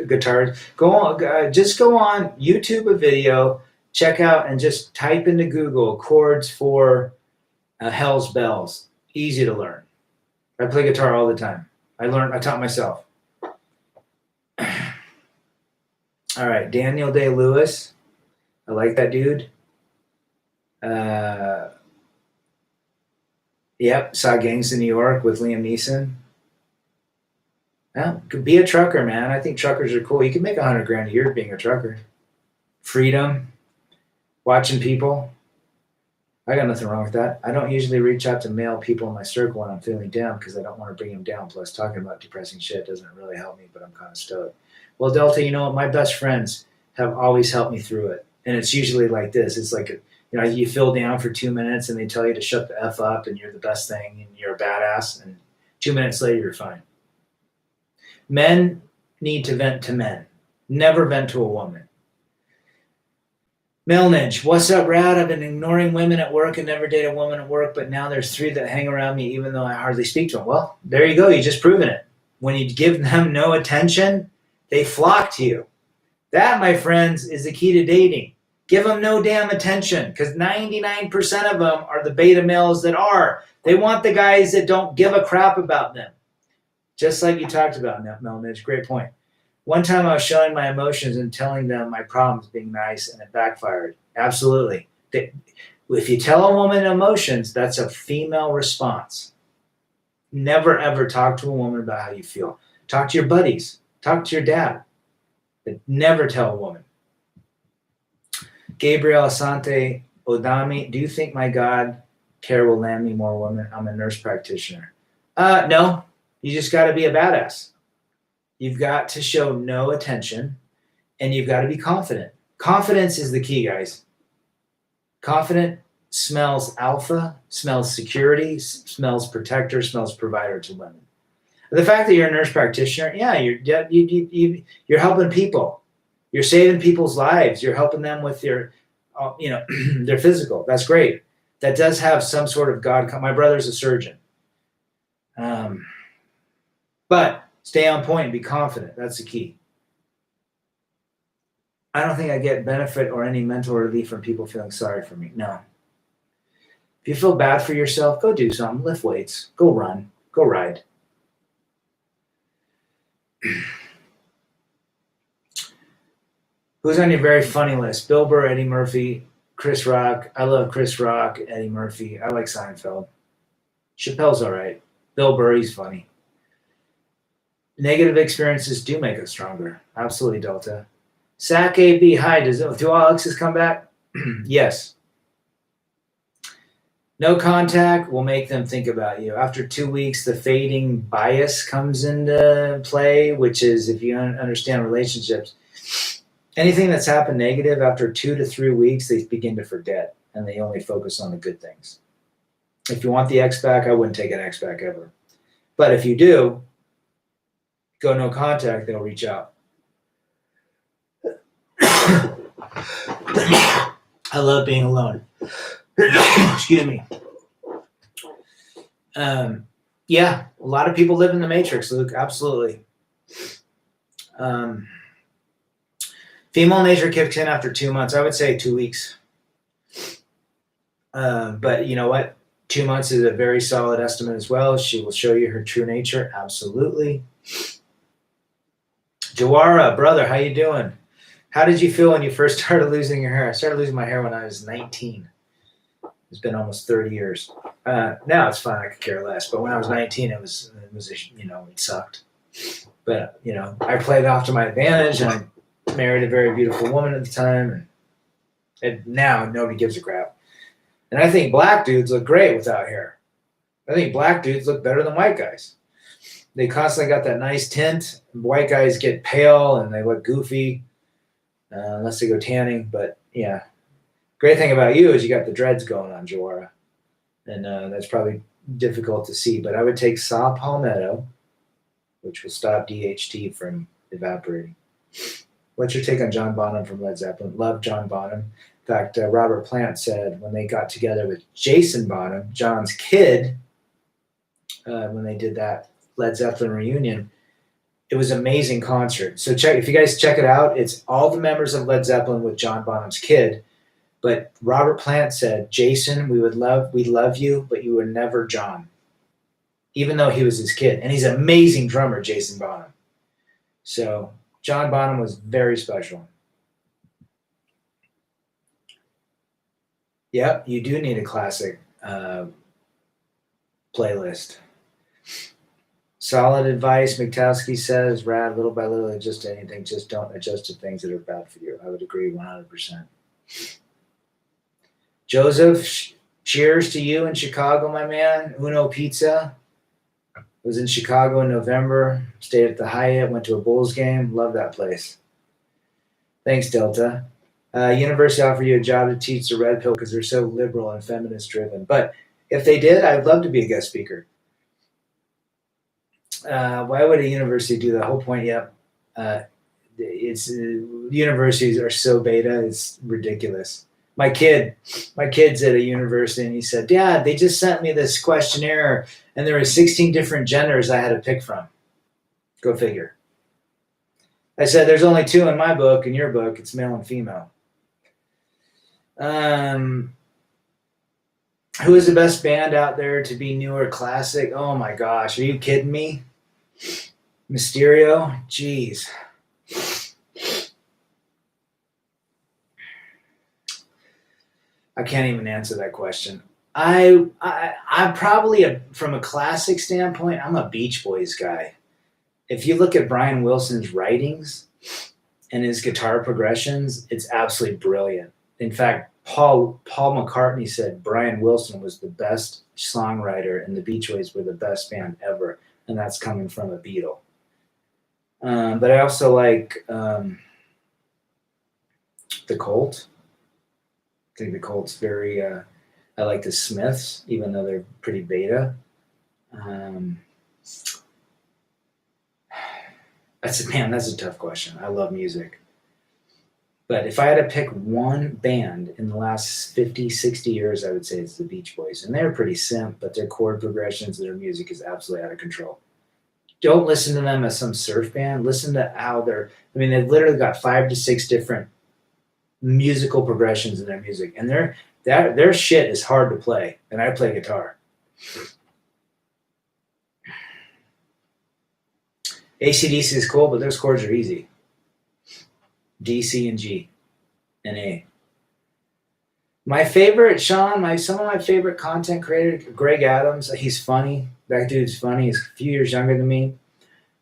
Just go on YouTube a video, check out, and just type into Google chords for Hell's Bells. Easy to learn. I play guitar all the time. I taught myself. All right, Daniel Day-Lewis. I like that dude. Yep, saw Gangs in New York with Liam Neeson. Yeah, could be a trucker, man. I think truckers are cool. You can make $100,000 a year being a trucker. Freedom, watching people. I got nothing wrong with that. I don't usually reach out to male people in my circle when I'm feeling down because I don't want to bring them down. Plus, talking about depressing shit doesn't really help me, but I'm kind of stoked. Well, Delta, you know what? My best friends have always helped me through it. And it's usually like this. It's like, you feel down for 2 minutes and they tell you to shut the F up and you're the best thing and you're a badass. And 2 minutes later, you're fine. Men need to vent to men. Never vent to a woman. Melnage, what's up, Rad? I've been ignoring women at work and never date a woman at work, but now there's 3 that hang around me even though I hardly speak to them. Well, there you go. You just proven it. When you give them no attention, they flock to you. That, my friends, is the key to dating. Give them no damn attention because 99% of them are the beta males that are. They want the guys that don't give a crap about them. Just like you talked about, Melnage. Great point. One time I was showing my emotions and telling them my problems being nice and it backfired. Absolutely. If you tell a woman emotions, that's a female response. Never, ever talk to a woman about how you feel. Talk to your buddies. Talk to your dad. But never tell a woman. Gabriel Asante Odami, do you think my God care will land me more women? I'm a nurse practitioner. No, you just got to be a badass. You've got to show no attention and you've got to be confident. Confidence is the key, guys. Confident smells alpha, smells security, smells protector, smells provider to women. The fact that you're a nurse practitioner, yeah, you're helping people. You're saving people's lives. You're helping them with their physical. That's great. That does have some sort of God. My brother's a surgeon. But stay on point and be confident. That's the key. I don't think I get benefit or any mental relief from people feeling sorry for me. No. If you feel bad for yourself, go do something. Lift weights. Go run. Go ride. Who's on your very funny list? Bill Burr, Eddie Murphy, Chris Rock. I love Chris Rock, Eddie Murphy. I like Seinfeld. Chappelle's all right. Bill Burr, he's funny. Negative experiences do make us stronger. Absolutely, Delta. Sac AB, hi. Do all exes come back? Yes. No contact will make them think about you. After 2 weeks, the fading bias comes into play, which is, if you understand relationships, anything that's happened negative after 2 to 3 weeks, they begin to forget and they only focus on the good things. If you want the ex back, I wouldn't take an ex back ever. But if you do, go no contact, they'll reach out. I love being alone. Excuse me. Yeah, a lot of people live in the matrix, Luke. Absolutely. Um, Female nature kicks in after 2 months. I would say 2 weeks. But you know what? 2 months is a very solid estimate as well. She will show you her true nature. Absolutely. Jawara, brother, how you doing? How did you feel when you first started losing your hair? I started losing my hair when I was 19. It's been almost 30 years. Now it's fine. I could care less. But when I was 19, it was it sucked. But I played off to my advantage, and I married a very beautiful woman at the time, and now nobody gives a crap. And I think black dudes look great without hair. I think black dudes look better than white guys. They constantly got that nice tint. White guys get pale and they look goofy unless they go tanning. But yeah, great thing about you is you got the dreads going on, Jawara, and that's probably difficult to see. But I would take saw palmetto, which will stop DHT from evaporating. What's your take on John Bonham from Led Zeppelin? Love John Bonham. In fact, Robert Plant said when they got together with Jason Bonham, John's kid, when they did that Led Zeppelin reunion, it was an amazing concert. So if you guys check it out, it's all the members of Led Zeppelin with John Bonham's kid. But Robert Plant said, Jason, we love you, but you were never John, even though he was his kid. And he's an amazing drummer, Jason Bonham. So John Bonham was very special. Yep, you do need a classic playlist. Solid advice, Miktowski says, rad, little by little, adjust to anything. Just don't adjust to things that are bad for you. I would agree 100%. Joseph, cheers to you in Chicago, my man. Uno Pizza. Was in Chicago in November. Stayed at the Hyatt. Went to a Bulls game. Love that place. Thanks, Delta. University offered you a job to teach the Red Pill because they're so liberal and feminist driven. But if they did, I'd love to be a guest speaker. Why would a university do that? Whole point, yep. Universities are so beta, it's ridiculous. My kid's at a university, and he said, Dad, they just sent me this questionnaire, and there were 16 different genders I had to pick from. Go figure. I said, there's only 2 in my book. In your book, it's male and female. Who is the best band out there to be new or classic? Oh my gosh, are you kidding me? Mysterio? Jeez. I can't even answer that question. I'm probably from a classic standpoint, I'm a Beach Boys guy. If you look at Brian Wilson's writings and his guitar progressions, it's absolutely brilliant. In fact, Paul McCartney said Brian Wilson was the best songwriter and the Beach Boys were the best band ever, and that's coming from a Beatle. But I also like the Cult. I think the Colt's very. I like the Smiths, even though they're pretty beta. That's a tough question. I love music. But if I had to pick one band in the last 50, 60 years, I would say it's the Beach Boys. And they're pretty simple, but their chord progressions, their music is absolutely out of control. Don't listen to them as some surf band. Listen to how they've literally got 5 to 6 different musical progressions in their music. And their shit is hard to play. And I play guitar. AC/DC is cool, but those chords are easy. D, C, and G, and A. My favorite, Sean, some of my favorite content creators, Greg Adams. He's funny. That dude's funny. He's a few years younger than me.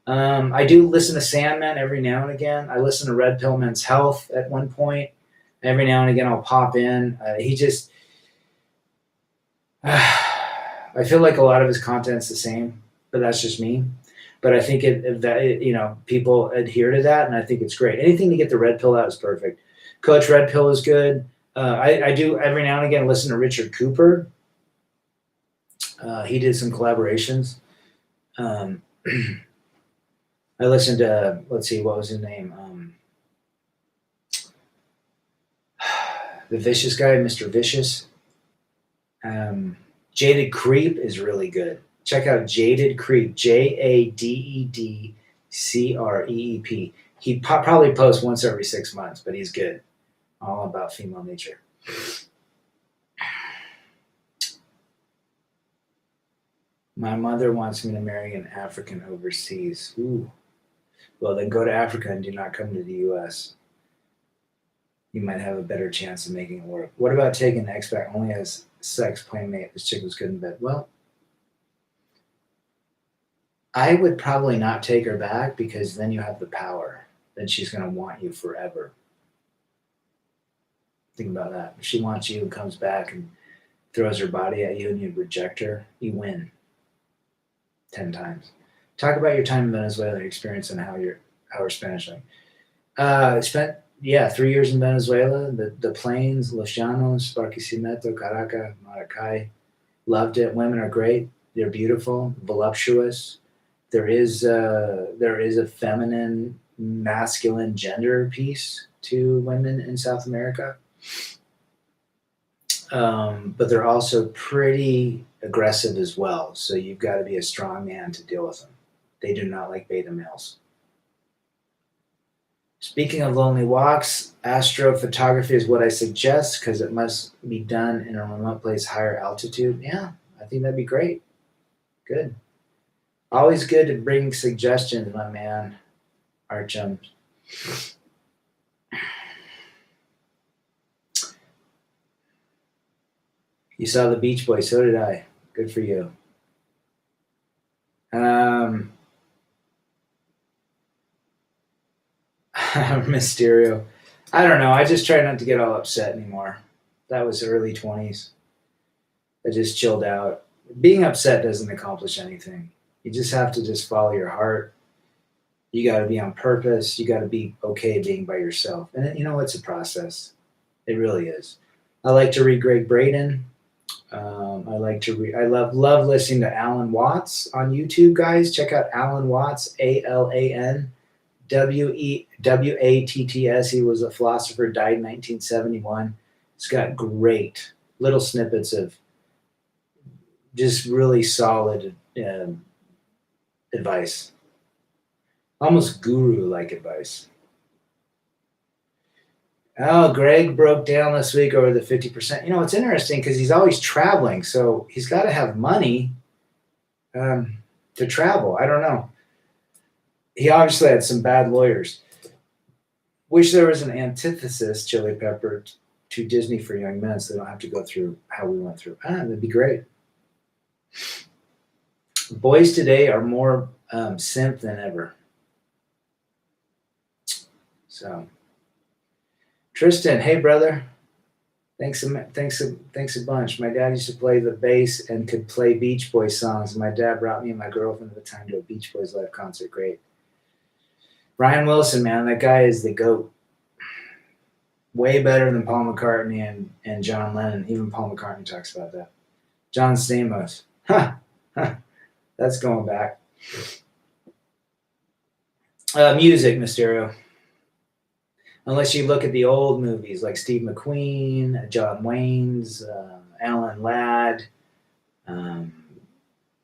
I do listen to Sandman every now and again. I listen to Red Pill Men's Health at one point. Every now and again, I'll pop in. I feel like a lot of his content's the same, but that's just me. But I think people adhere to that, and I think it's great. Anything to get the red pill out is perfect. Coach Red Pill is good. I do every now and again listen to Richard Cooper. He did some collaborations. I listened to, let's see, what was his name? The Vicious guy, Mr. Vicious. Jaded Creep is really good. Check out Jaded Creep, JADEDCREEP. He probably posts once every 6 months, but he's good. All about female nature. My mother wants me to marry an African overseas. Ooh. Well, then go to Africa and do not come to the U.S. You might have a better chance of making it work. What about taking an expat only as sex playmate? This chick was good in bed. Well, I would probably not take her back because then you have the power. Then she's going to want you forever. Think about that. If she wants you and comes back and throws her body at you and you reject her, you win 10 times. Talk about your time in Venezuela, your experience, and how her Spanish like. Spent 3 years in Venezuela. The plains, Los Llanos, Barquisimeto, Caracas, Maracay. Loved it. Women are great. They're beautiful, voluptuous. There is a feminine, masculine gender piece to women in South America. But they're also pretty aggressive as well. So you've got to be a strong man to deal with them. They do not like beta males. Speaking of lonely walks, astrophotography is what I suggest because it must be done in a remote place, higher altitude. Yeah, I think that'd be great. Good. Always good to bring suggestions, my man, Archum. You saw the Beach Boys, so did I. Good for you. Mysterio. I don't know. I just try not to get all upset anymore. That was early 20s. I just chilled out. Being upset doesn't accomplish anything. You just have to just follow your heart. You got to be on purpose. You got to be okay being by yourself. And you know, it's a process. It really is. I like to read Greg Braden. I love listening to Alan Watts on YouTube, guys. Check out Alan Watts, AlanWatts. He was a philosopher, died in 1971. He's got great little snippets of just really solid advice. Almost guru-like advice. Oh, Greg broke down this week over the 50%. You know, it's interesting because he's always traveling, so he's got to have money to travel. I don't know. He obviously had some bad lawyers. Wish there was an antithesis, Chili Pepper, to Disney for young men so they don't have to go through how we went through. That'd be great. Boys today are more simp than ever. So, Tristan, hey brother, thanks a bunch. My dad used to play the bass and could play Beach Boys songs. My dad brought me and my girlfriend at the time to a Beach Boys live concert. Great. Brian Wilson, man, that guy is the GOAT. Way better than Paul McCartney and John Lennon. Even Paul McCartney talks about that. John Stamos. That's going back. Music, Mysterio. Unless you look at the old movies like Steve McQueen, John Wayne's, Alan Ladd,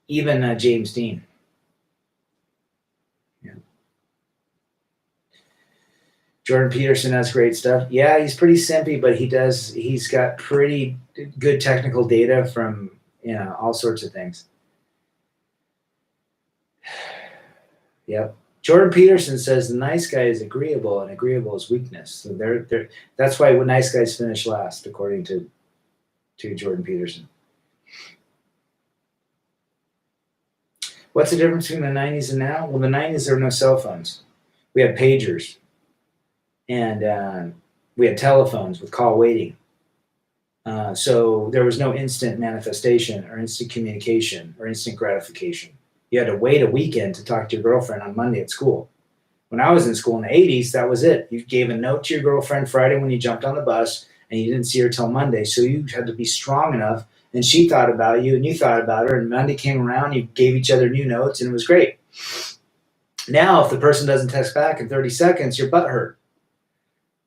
even James Dean. Yeah. Jordan Peterson has great stuff. Yeah, he's pretty simpy, but he's got pretty good technical data from all sorts of things. Yep. Jordan Peterson says the nice guy is agreeable and agreeable is weakness. So that's why nice guys finish last, according to Jordan Peterson. What's the difference between the 90s and now? Well, the 90s, there were no cell phones. We had pagers. And we had telephones with call waiting. So there was no instant manifestation or instant communication or instant gratification. You had to wait a weekend to talk to your girlfriend on Monday at school. When I was in school in the 80s, that was it. You gave a note to your girlfriend Friday when you jumped on the bus, and you didn't see her till Monday. So you had to be strong enough, and she thought about you, and you thought about her, and Monday came around, you gave each other new notes, and it was great. Now, if the person doesn't text back in 30 seconds, your butt hurt.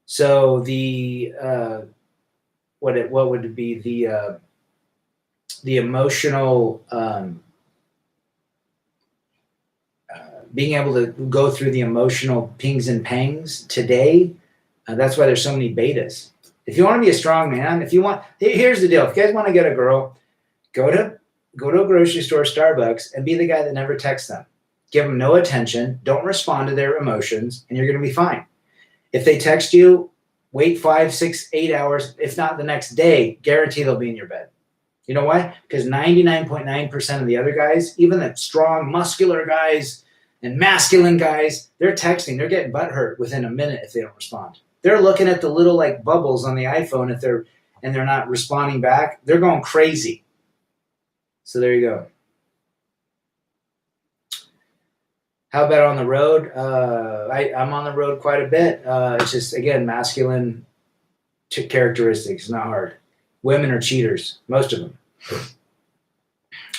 So the what would be the the emotional, being able to go through the emotional pings and pangs today. That's why there's so many betas. If you want to be a strong man, if you want, here's the deal. If you guys want to get a girl, go to a grocery store, Starbucks, and be the guy that never texts them. Give them no attention. Don't respond to their emotions, and you're going to be fine. If they text you, wait 5, 6, 8 hours, if not the next day, guarantee they'll be in your bed. You know why? Because 99.9% of the other guys, even the strong, muscular guys and masculine guys, they're texting. They're getting butthurt within a minute if they don't respond. They're looking at the little like bubbles on the iPhone if they're not responding back. They're going crazy. So there you go. How about on the road? I'm on the road quite a bit. It's just, again, masculine characteristics. Not hard. Women are cheaters, most of them,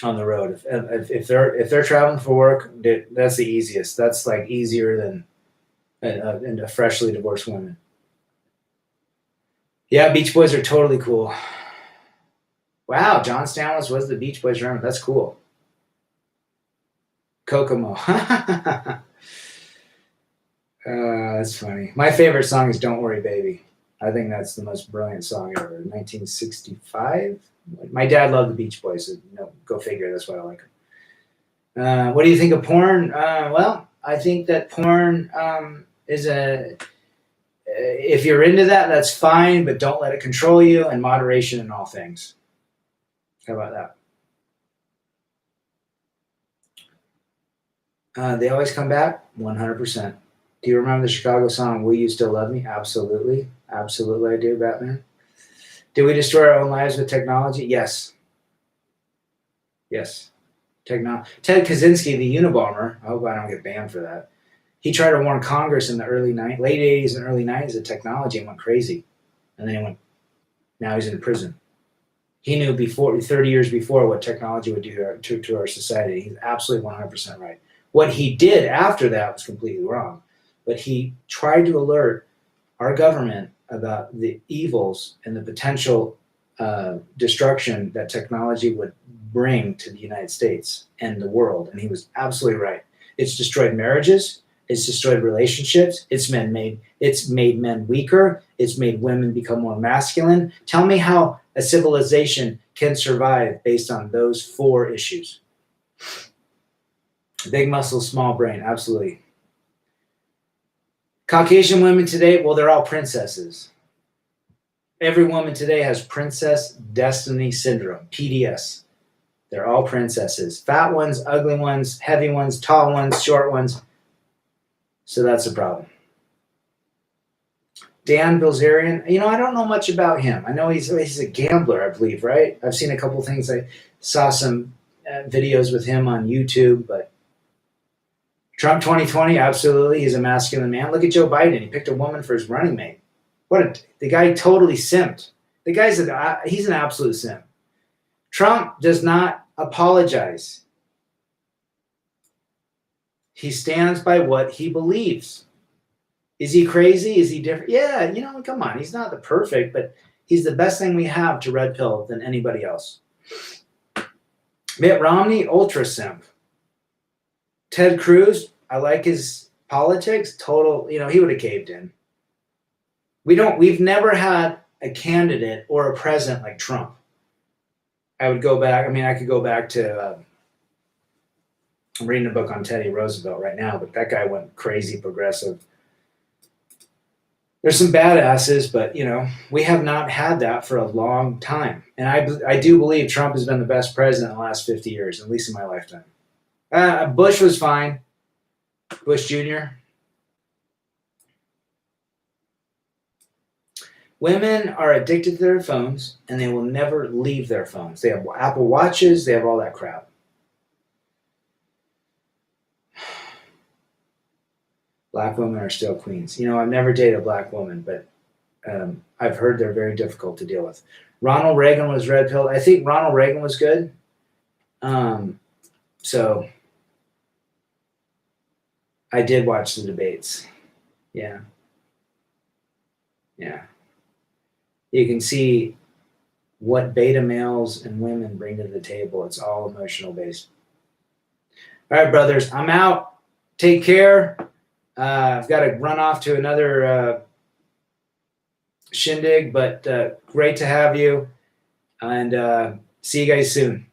on the road. If they're traveling for work, that's the easiest. That's like easier than a freshly divorced woman. Yeah, Beach Boys are totally cool. Wow, John Stamos was the Beach Boys drummer. That's cool. Kokomo. That's funny. My favorite song is Don't Worry Baby. I think that's the most brilliant song ever. 1965? My dad loved the Beach Boys. So, go figure. That's why I like them. What do you think of porn? Well, I think that porn is if you're into that, that's fine, but don't let it control you, and moderation in all things. How about that? They always come back? 100%. Do you remember the Chicago song, Will You Still Love Me? Absolutely. Absolutely I do, Batman. Did we destroy our own lives with technology? Yes. Yes. Ted Kaczynski, the Unabomber, I hope I don't get banned for that. He tried to warn Congress in the late 80s and early 90s of technology and went crazy. And then now he's in prison. He knew 30 years before what technology would do to our society. He's absolutely 100% right. What he did after that was completely wrong. But he tried to alert our government about the evils and the potential destruction that technology would bring to the United States and the world. And he was absolutely right. It's destroyed marriages. It's destroyed relationships. It's made men weaker. It's made women become more masculine. Tell me how a civilization can survive based on those 4 issues. Big muscle, small brain. Absolutely. Caucasian women today, well, they're all princesses. Every woman today has Princess Destiny Syndrome, PDS. They're all princesses. Fat ones, ugly ones, heavy ones, tall ones, short ones. So that's a problem. Dan Bilzerian, I don't know much about him. I know he's a gambler, I believe, right? I've seen a couple things. I saw some videos with him on YouTube, but Trump 2020, absolutely. He's a masculine man. Look at Joe Biden. He picked a woman for his running mate. The guy totally simped. The guy's he's an absolute simp. Trump does not apologize. He stands by what he believes. Is he crazy? Is he different? Yeah, come on. He's not the perfect, but he's the best thing we have to red pill than anybody else. Mitt Romney, ultra simp. Ted Cruz, I like his politics. Total, he would have caved in. We've never had a candidate or a president like Trump. I could go back to, I'm reading a book on Teddy Roosevelt right now, but that guy went crazy progressive. There's some badasses, but, we have not had that for a long time. And I do believe Trump has been the best president in the last 50 years, at least in my lifetime. Bush was fine. Bush Jr. Women are addicted to their phones, and they will never leave their phones. They have Apple Watches. They have all that crap. Black women are still queens. I've never dated a black woman, but I've heard they're very difficult to deal with. Ronald Reagan was red pilled. I think Ronald Reagan was good. So I did watch the debates. Yeah. Yeah. You can see what beta males and women bring to the table. It's all emotional based. All right, brothers, I'm out. Take care. I've got to run off to another shindig, but great to have you. And see you guys soon.